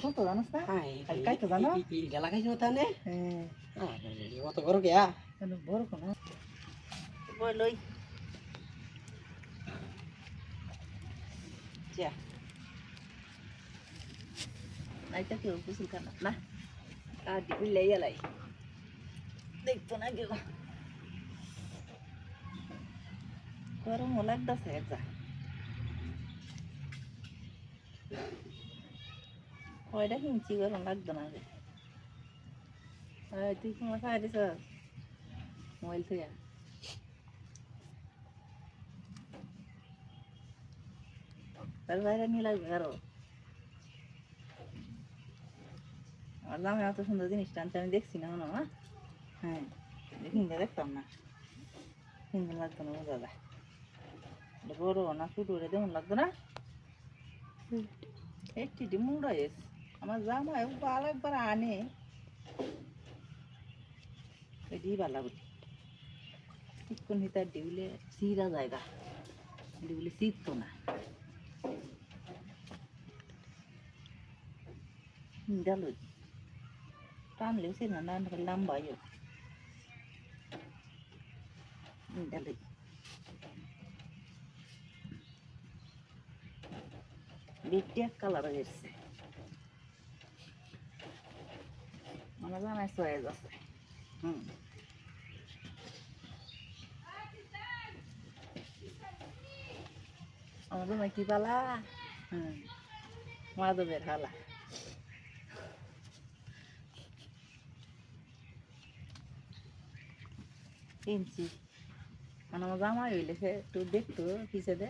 কত জানোস না? হ্যাঁ আর কাই তো জানো? এটা লাগাইছ তানে হ্যাঁ অত বড় গিয়া বড় কোন বই লই যা নাইটা কেউ বুঝল কেন না আর দিবি লেই লাই দেখতো না কেউ গরম লাগতেছে যা কয়টা কিনছি গরম লাগতো না রে তুই কোনো খাই দিস মোবাইল থেকে তার বাইরে নিয়ে লাগবে আরো আমার দামে এত সুন্দর জিনিসটা আনতে আমি দেখছি না মনে হয় হ্যাঁ কিনতে দেখতাম না কিনতে লাগতো না বোঝা যায় বড় না ছোটো রে তেমন লাগতো না একটি মুড়া এসে আমার জামাই ভালো একবার আনে এটি ভালো বলি চিকন হিতার ডিউলে সিরা জায়গা ডিউলে চিত না ডালো টানলেও সে না লম্বাই ডালো বেটি এক কালার এসছে আমার জামাই সয়েজ আছে আমার জামাই কি পালা মাধবের হালা কিনছি মানে আমার জামাই হইলে সে একটু দেখতো পিছে দে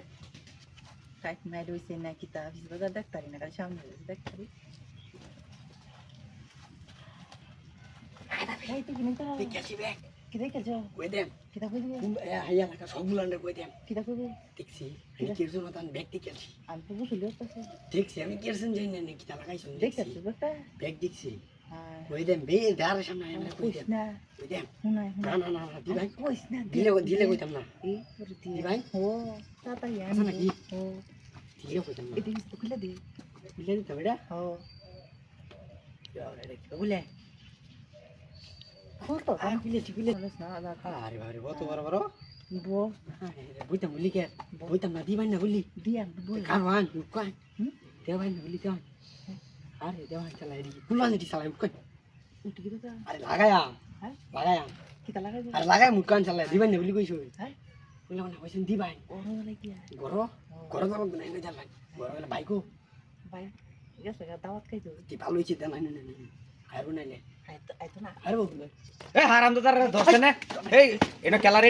কাইট নাই রয়েছে না কি তা পিছে বাজার দেখতারি না খালি সামনে রয়েছে দেখতারি কি দেখেছ কই দেম কিতা কই দিবে হাইয়া লাগা সবগুলান্ডে কই দেম কিতা কইবে দেখছি আমি কিরজন তান ব্যাগ দেখছি আমি তো বুঝলি দেখছি আমি কিরজন যাই না কিতা লাগাইছ দেখেছি বেটা ব্যাগ দেখছি হ্যাঁ কই দেম বে দাঁড়ার সামনে আমরা কই কইস দেম না কই দেম হুনাই না না না দি ভাই কইস না দিলে কইতাম না এই করে দি দি ভাই ও তাতা ইয়ান আছে নাকি? ও দিলে কইতাম না এটা তো খুলে দে দিলে দিতে বেটা ও আরে দেখো বলে কত আর খুলেছি খুলে বলিস না আদা আরে বাবা রে কত বড় বড় বো বইতাম বলি কে বইতাম না দি ভাই না বলি দিয়া বল কারওয়ান উকাই দেওয়াই না বলি দেওয়াই আরে দেওয়াই চালাই দি কুলান দি চালাই উকাই উঠি কিতা আরে লাগায়া হ্যাঁ লাগায়া কিতা লাগাই আরে লাগাই মুকান চালাই দি ভাই না বলি কইছো হ্যাঁ বলে না কইছেন দি ভাই ওরে লাগিয়া গরো গরো তো না না চালাই গরো বলে বাইকো ভাই গেছে দাওয়াত খাইতো কি ভালো হইছে দেন না না আরো নাইলে আইতো না আরো এ হারাম দাদার ধরছে না এই এনো ক্যালারি